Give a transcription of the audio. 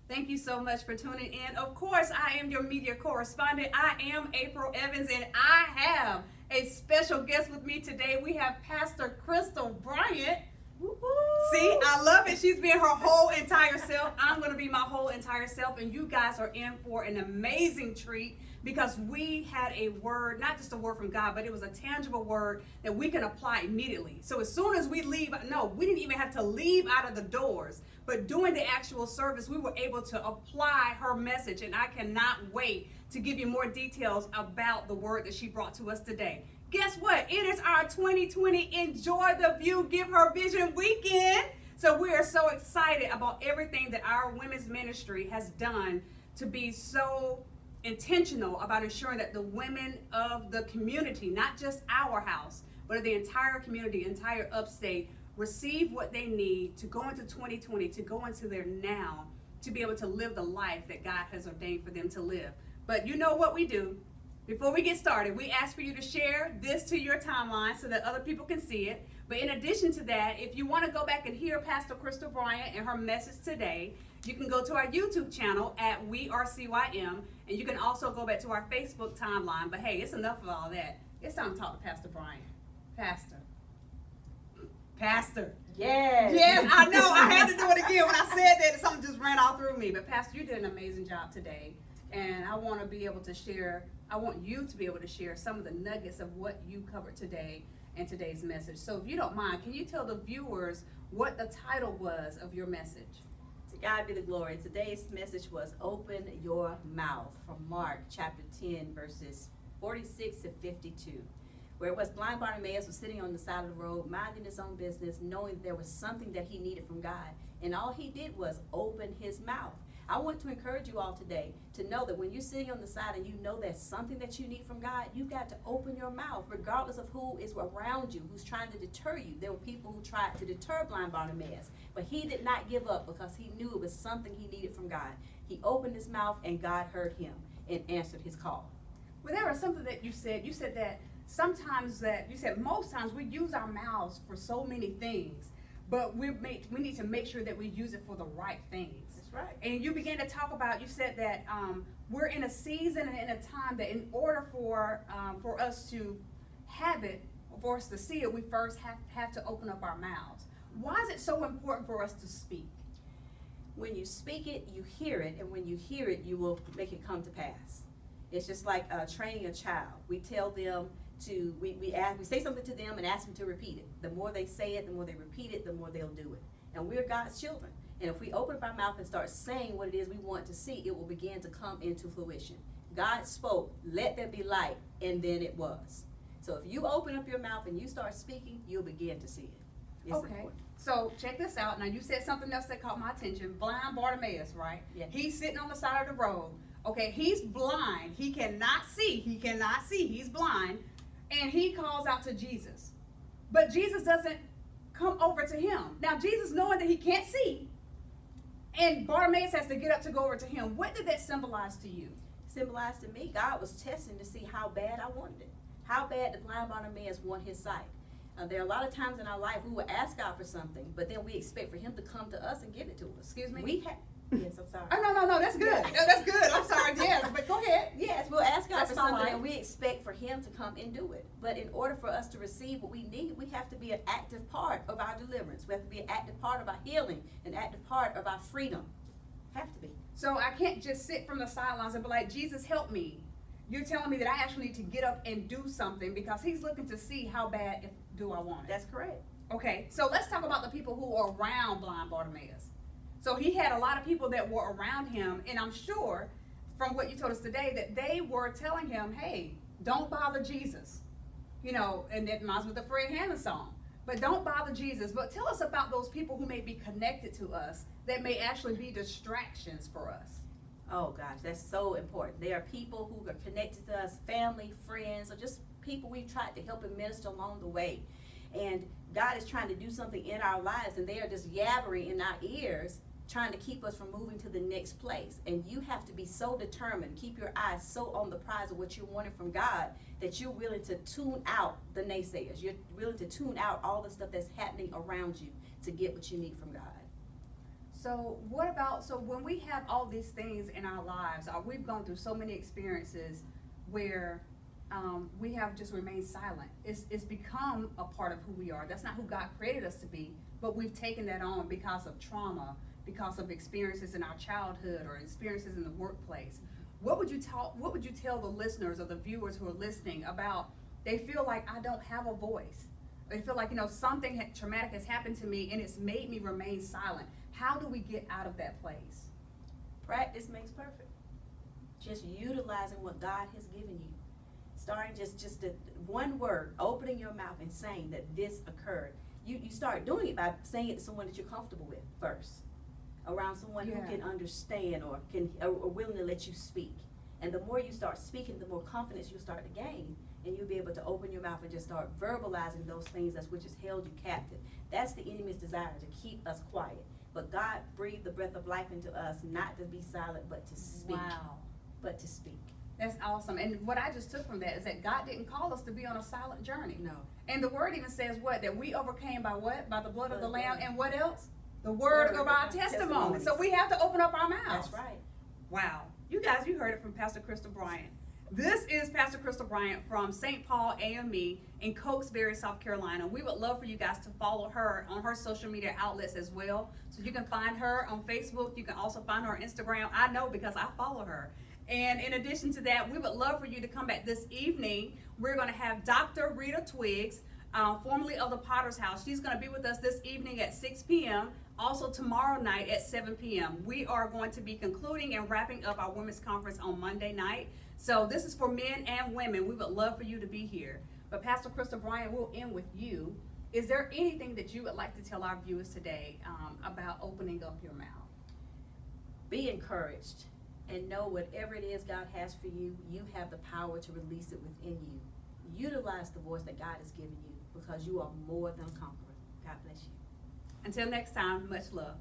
Thank you so much for tuning in. Of course, I am your media correspondent. I am April Evans, and I have a special guest with me today. We have Pastor Crystal Bryant. Woo-hoo. See, I love it. She's being her whole entire self. I'm going to be my whole entire self, and you guys are in for an amazing treat because we had a word, not just a word from God, but it was a tangible word that we can apply immediately. So as soon as we leave, no, we didn't even have to leave out of the doors, but during the actual service, we were able to apply her message, and I cannot wait to give you more details about the word that she brought to us today. Guess what? It is our 2020 Enjoy the View, Give Her Vision weekend. So we are so excited about everything that our women's ministry has done to be so intentional about ensuring that the women of the community, not just our house, but of the entire community, entire upstate, receive what they need to go into 2020, to go into their now, to be able to live the life that God has ordained for them to live. But you know what we do. Before we get started, we ask for you to share this to your timeline so that other people can see it. But in addition to that, if you want to go back and hear Pastor Crystal Bryant and her message today, you can go to our YouTube channel at WeAreCYM, and you can also go back to our Facebook timeline. But hey, it's enough of all that. It's time to talk to Pastor Bryant. Pastor. Yes. Yes, I know. I had to do it again. When I said that, something just ran all through me. But Pastor, you did an amazing job today. And I want to be able to share, I want you to be able to share some of the nuggets of what you covered today in today's message. So if you don't mind, can you tell the viewers what the title was of your message? To God be the glory. Today's message was Open Your Mouth from Mark chapter 10 verses 46 to 52. Where it was blind Bartimaeus was sitting on the side of the road, minding his own business, knowing that there was something that he needed from God. And all he did was open his mouth. I want to encourage you all today to know that when you're sitting on the side and you know there's something that you need from God, you've got to open your mouth, regardless of who is around you, who's trying to deter you. There were people who tried to deter blind Bartimaeus, but he did not give up because he knew it was something he needed from God. He opened his mouth and God heard him and answered his call. Well, there was something that you said. You said that sometimes that, you said most times we use our mouths for so many things, but we need to make sure that we use it for the right things. That's right. And you began to talk about, you said that we're in a season and in a time that in order for us to have it, for us to see it, we first have to open up our mouths. Why is it so important for us to speak? When you speak it, you hear it, and when you hear it, you will make it come to pass. It's just like training a child. We tell them to, we say something to them and ask them to repeat it. The more they say it, the more they repeat it, the more they'll do it. And we're God's children. And if we open up our mouth and start saying what it is we want to see, it will begin to come into fruition. God spoke, let there be light, and then it was. So if you open up your mouth and you start speaking, you'll begin to see it. It's Okay. important. So check this out. Now you said something else that caught my attention. Blind Bartimaeus, right? Yes. He's sitting on the side of the road. Okay, he's blind. He cannot see. He's blind. And he calls out to Jesus. But Jesus doesn't come over to him. Now Jesus, knowing that he can't see, and Bartimaeus has to get up to go over to him. What did that symbolize to you? Symbolized to me, God was testing to see how bad I wanted it. How bad the blind Bartimaeus want his sight. There are a lot of times in our life we will ask God for something, but then we expect for him to come to us and give it to us. Excuse me? Yes, I'm sorry. Oh, no, that's good. No, that's good. I'm sorry, yes, but go ahead. Yes, we'll ask God That's for my something life. and we expect for him to come and do it. But in order for us to receive what we need, we have to be an active part of our deliverance. We have to be an active part of our healing, an active part of our freedom. Have to be. So I can't just sit from the sidelines and be like, Jesus, help me. You're telling me that I actually need to get up and do something because he's looking to see how bad do I want it. That's correct. Okay, so let's talk about the people who are around blind Bartimaeus. So he had a lot of people that were around him, and I'm sure from what you told us today that they were telling him, hey, don't bother Jesus. You know, and that reminds me of the Fred Hammond song. But don't bother Jesus. But tell us about those people who may be connected to us that may actually be distractions for us. Oh gosh, that's so important. There are people who are connected to us, family, friends, or just people we've tried to help and minister along the way. And God is trying to do something in our lives, and they are just yabbering in our ears, trying to keep us from moving to the next place. And you have to be so determined, keep your eyes so on the prize of what you're wanting from God, that you're willing to tune out the naysayers. You're willing to tune out all the stuff that's happening around you to get what you need from God. So what about, so when we have all these things in our lives, we've gone through so many experiences where we have just remained silent. It's become a part of who we are. That's not who God created us to be, but we've taken that on because of trauma, because of experiences in our childhood or experiences in the workplace. What would you tell the listeners or the viewers who are listening about, they feel like I don't have a voice? They feel like, something traumatic has happened to me and it's made me remain silent. How do we get out of that place? Practice makes perfect. Just utilizing what God has given you. Starting just the one word, opening your mouth and saying that this occurred. You start doing it by saying it to someone that you're comfortable with first. Around someone who can understand or are willing to let you speak. And the more you start speaking, the more confidence you'll start to gain. And you'll be able to open your mouth and just start verbalizing those things which has held you captive. That's the enemy's desire, to keep us quiet. But God breathed the breath of life into us, not to be silent, but to speak. Wow. But to speak. That's awesome. And what I just took from that is that God didn't call us to be on a silent journey. No. And the word even says what? That we overcame by what? By the blood of the Lamb and what else? The word of our testimony. So we have to open up our mouths. That's right. Wow. You guys, you heard it from Pastor Crystal Bryant. This is Pastor Crystal Bryant from St. Paul AME in Cokesbury, South Carolina. We would love for you guys to follow her on her social media outlets as well. So you can find her on Facebook. You can also find her on Instagram. I know because I follow her. And in addition to that, we would love for you to come back this evening. We're going to have Dr. Rita Twiggs, formerly of the Potter's House. She's going to be with us this evening at 6 p.m., also tomorrow night at 7 p.m. We are going to be concluding and wrapping up our women's conference on Monday night. So this is for men and women. We would love for you to be here. But Pastor Crystal Bryant, we'll end with you. Is there anything that you would like to tell our viewers today about opening up your mouth? Be encouraged and know whatever it is God has for you, you have the power to release it within you. Utilize the voice that God has given you because you are more than a conqueror. God bless you. Until next time, much love.